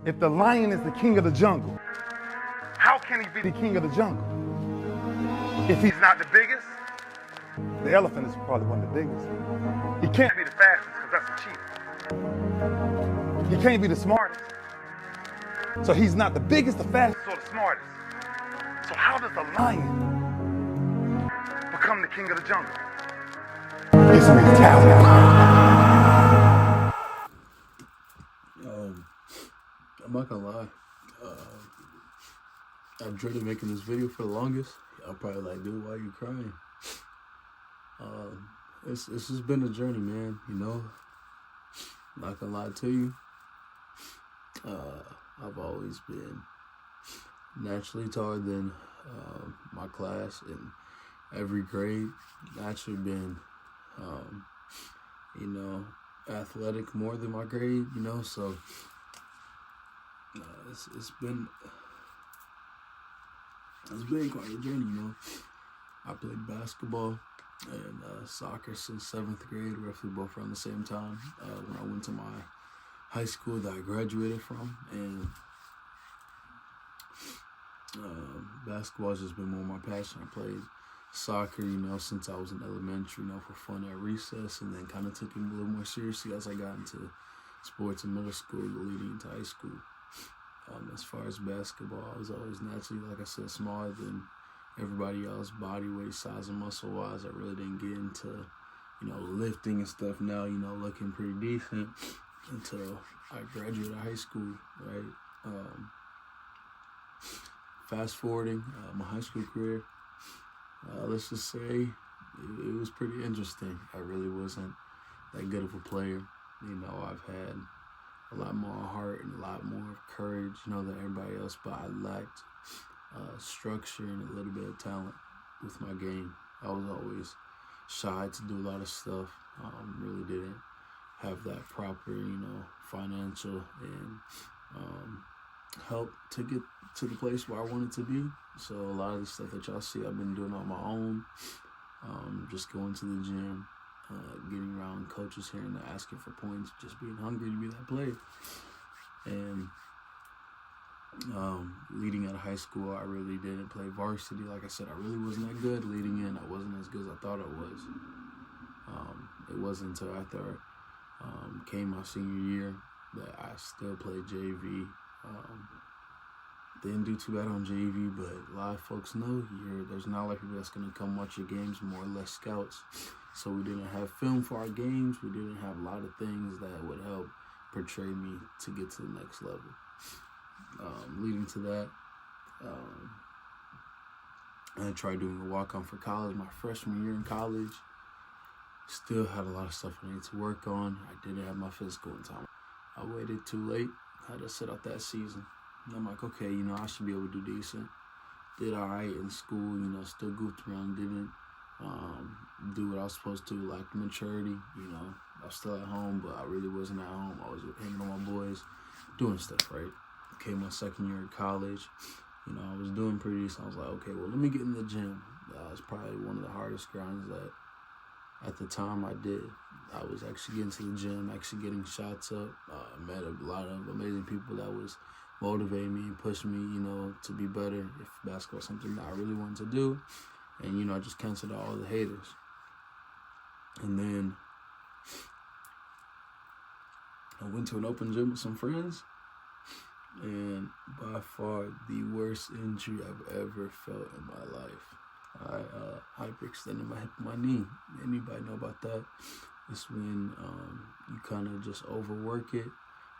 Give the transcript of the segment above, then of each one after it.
If the lion is the king of the jungle, how can he be the king of the jungle? If he's not the biggest, the elephant is probably one of the biggest. He can't be the fastest because that's the cheetah. He can't be the smartest. So he's not the biggest, the fastest, or the smartest. So how does the lion become the king of the jungle? It's mentality. I'm not gonna lie. I've dreaded making this video for the longest. Y'all probably like, dude, why are you crying? It's just been a journey, man. You know, not gonna lie to you. I've always been naturally taller than my class in every grade. Naturally been, you know, athletic more than my grade. You know, so it's been quite a journey. You know, I played basketball and soccer since 7th grade, roughly both around the same time when I went to my high school that I graduated from, and basketball has just been more my passion. I played soccer, you know, since I was in elementary, you know, for fun at recess, and then kind of took it a little more seriously as I got into sports in middle school, leading into high school. As far as basketball, I was always naturally, like I said, smaller than everybody else, body weight, size, and muscle-wise. I really didn't get into, you know, lifting and stuff now, you know, looking pretty decent until I graduated high school, right? Fast forwarding my high school career, let's just say it was pretty interesting. I really wasn't that good of a player. You know, I've had a lot more heart and a lot more courage, you know, than everybody else, but I lacked structure and a little bit of talent with my game. I was always shy to do a lot of stuff. Really didn't have that proper, you know, financial and help to get to the place where I wanted to be. So a lot of the stuff that y'all see, I've been doing on my own. Just going to the gym, getting around coaches here and there, asking for points, just being hungry to be that player. And leading out of high school, I really didn't play varsity. Like I said, I really wasn't that good. Leading in, I wasn't as good as I thought I was. It wasn't until after came my senior year that I still played JV. Didn't do too bad on JV, but a lot of folks know there's not a lot of people that's going to come watch your games, more or less scouts. So we didn't have film for our games. We didn't have a lot of things that would help portray me to get to the next level. Leading to that, I tried doing a walk-on for college my freshman year in college. Still had a lot of stuff I needed to work on. I didn't have my physical in time. I waited too late. Had to sit out that season. And I'm like, okay, you know, I should be able to do decent. Did all right in school, you know, still goofed around, didn't do what I was supposed to, lacked maturity, you know. I was still at home, but I really wasn't at home. I was hanging on my boys, doing stuff, right? Came my second year in college, you know, I was doing pretty decent. I was like, okay, well, let me get in the gym. That was probably one of the hardest grinds that at the time I did. I was actually getting to the gym, actually getting shots up. Met a lot of amazing people that was motivating me and pushing me, you know, to be better if basketball was something that I really wanted to do. And, you know, I just canceled out all the haters. And then I went to an open gym with some friends, and by far the worst injury I've ever felt in my life. I hyperextended my hip and my knee. Anybody know about that? It's when you kind of just overwork it,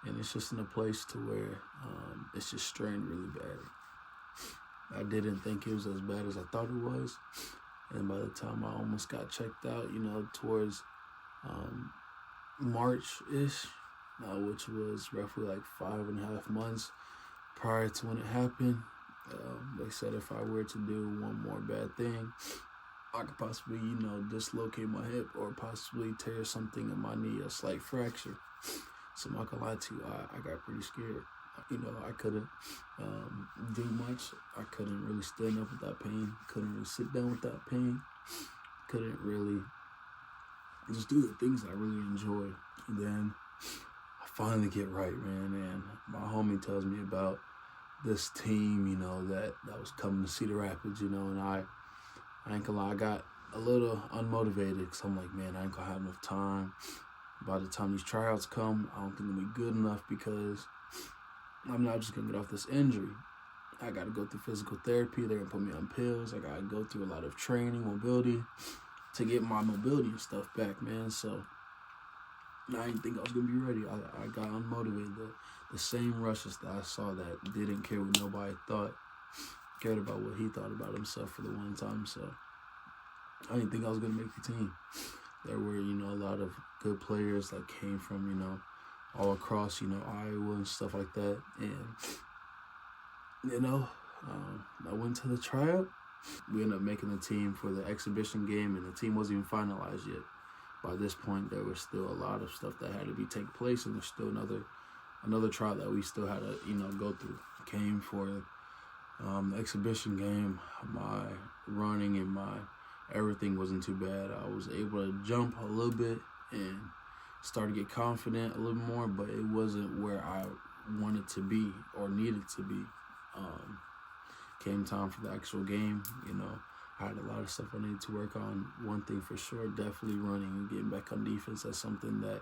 and it's just in a place to where it's just strained really bad. I didn't think it was as bad as I thought it was, and by the time I almost got checked out, you know, towards March-ish, which was roughly like 5.5 months prior to when it happened, they said if I were to do one more bad thing, I could possibly, you know, dislocate my hip or possibly tear something in my knee, a slight fracture. So I'm not gonna lie to you, I got pretty scared. You know, I couldn't do much. I couldn't really stand up without pain. Couldn't really sit down without pain. Couldn't really just do the things I really enjoy. And then I finally get right, man. And my homie tells me about this team, you know, that was coming to Cedar Rapids, you know, and I ain't gonna lie, I got a little unmotivated because I'm like, man, I ain't gonna have enough time. By the time these tryouts come, I don't think it'll be good enough because I'm not just gonna get off this injury. I gotta go through physical therapy. They're gonna put me on pills. I gotta go through a lot of training, mobility, to get my mobility and stuff back, man. So I didn't think I was gonna be ready. I got unmotivated. The same rushes that I saw that didn't care what nobody thought, cared about what he thought about himself for the one time. So I didn't think I was gonna make the team. There were, you know, a lot of good players that came from, you know, all across, you know, Iowa and stuff like that. And, you know, I went to the tryout. We ended up making the team for the exhibition game, and the team wasn't even finalized yet. By this point, there was still a lot of stuff that had to be take place, and there's still another trial that we still had to, you know, go through. Came for the exhibition game. My running and my everything wasn't too bad. I was able to jump a little bit and start to get confident a little more, but it wasn't where I wanted to be or needed to be. Came time for the actual game, you know, I had a lot of stuff I needed to work on. One thing for sure, definitely running and getting back on defense. That's something that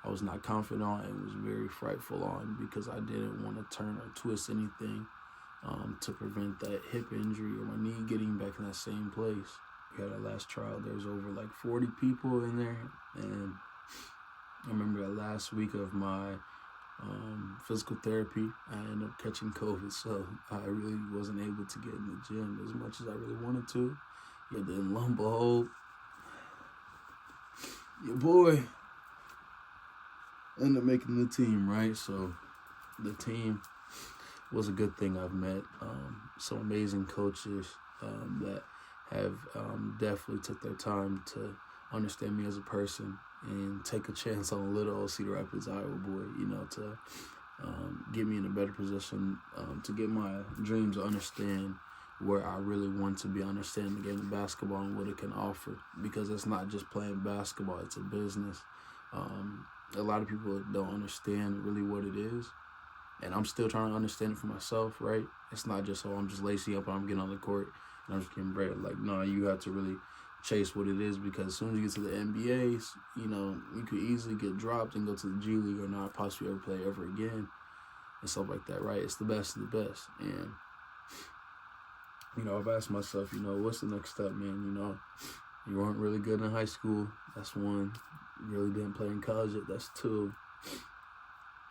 I was not confident on and was very frightful on because I didn't want to turn or twist anything to prevent that hip injury or my knee getting back in that same place. We had our last trial. There was over like 40 people in there, and I remember the last week of my physical therapy, I ended up catching COVID, so I really wasn't able to get in the gym as much as I really wanted to. But then, lo and behold, your boy ended up making the team, right? So the team was a good thing. I've met some amazing coaches that have definitely took their time to understand me as a person and take a chance on a little old Cedar Rapids, Iowa boy, you know, to get me in a better position, to get my dreams to understand where I really want to be, understand the game of basketball and what it can offer, because it's not just playing basketball, it's a business. A lot of people don't understand really what it is, and I'm still trying to understand it for myself, right? It's not just, oh, I'm just lacing up and I'm getting on the court and I'm just getting bread. Like, no, you have to really chase what it is, because as soon as you get to the NBA, you know, you could easily get dropped and go to the G League or not possibly ever play ever again and stuff like that, right? It's the best of the best. And, you know, I've asked myself, you know, what's the next step, man? You know, you weren't really good in high school. That's one. You really didn't play in college yet. That's two.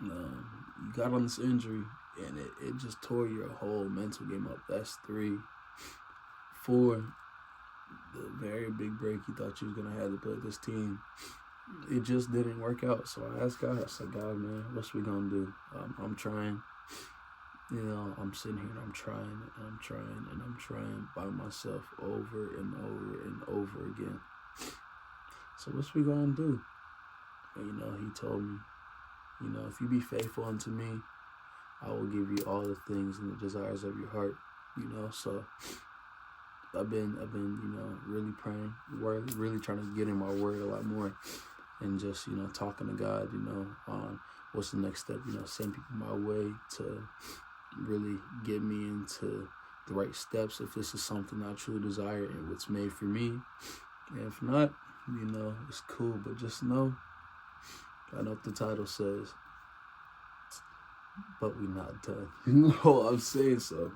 You got on this injury, and it just tore your whole mental game up. That's three. Four, the very big break you thought you was going to have to play this team, it just didn't work out. So I asked God, I said, God, man, what's we going to do? I'm trying. You know, I'm sitting here and I'm trying and I'm trying and I'm trying by myself over and over and over again. So what's we going to do? And, you know, he told me, you know, if you be faithful unto me, I will give you all the things and the desires of your heart, you know. So I've been, you know, really praying, really trying to get in my word a lot more, and just, you know, talking to God, you know, on what's the next step, you know, send people my way to really get me into the right steps if this is something I truly desire and what's made for me. And if not, you know, it's cool, but just know, I know what the title says, but we're not done. You know what I'm saying? So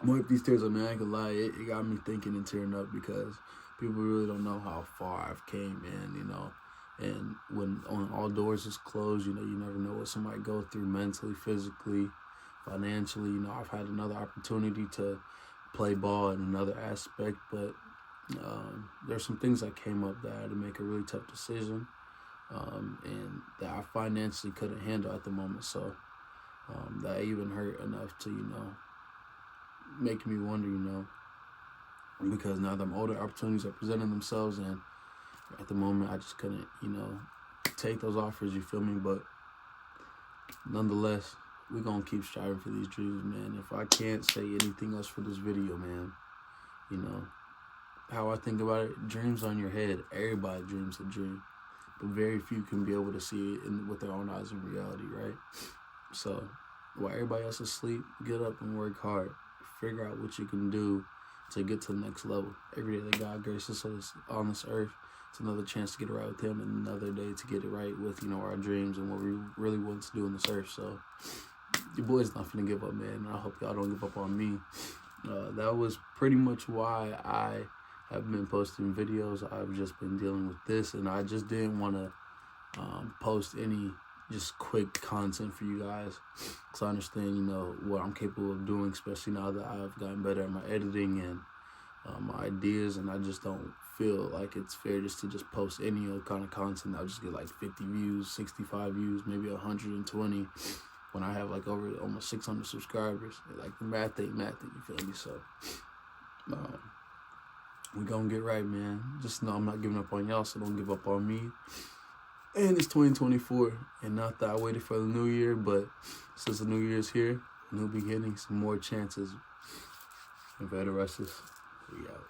I'm gonna wipe these tears up, man. I ain't gonna lie, it got me thinking and tearing up, because people really don't know how far I've came, man, you know. And when all doors is closed, you know, you never know what somebody go through mentally, physically, financially. You know, I've had another opportunity to play ball in another aspect, but there's some things that came up that I had to make a really tough decision, and that I financially couldn't handle at the moment. So that even hurt enough to, you know, make me wonder, you know, because now them older opportunities are presenting themselves, and at the moment I just couldn't, you know, take those offers, you feel me? But nonetheless, we're gonna keep striving for these dreams, man. If I can't say anything else for this video, man, you know, how I think about it, dreams on your head. Everybody dreams a dream. but very few can be able to see it with their own eyes in reality, right? So while everybody else is asleep, get up and work hard. Figure out what you can do to get to the next level. Every day that God graces us on this earth, it's another chance to get it right with Him, and another day to get it right with, our dreams and what we really want to do on this earth. So your boy's not finna give up, man. I hope y'all don't give up on me. That was pretty much why I have been posting videos. I've just been dealing with this, and I just didn't want to post any just quick content for you guys, because I understand, what I'm capable of doing, especially now that I've gotten better at my editing and my ideas, and I just don't feel like it's fair just to just post any other kind of content. I'll just get like 50 views, 65 views, maybe 120, when I have like over almost 600 subscribers. Like, the math ain't math, you feel me? So we gonna get right, man. Just know I'm not giving up on y'all, so don't give up on me. And it's 2024, and not that I waited for the new year, but since the new year's here, new beginnings, more chances. And for the rest of us, we out.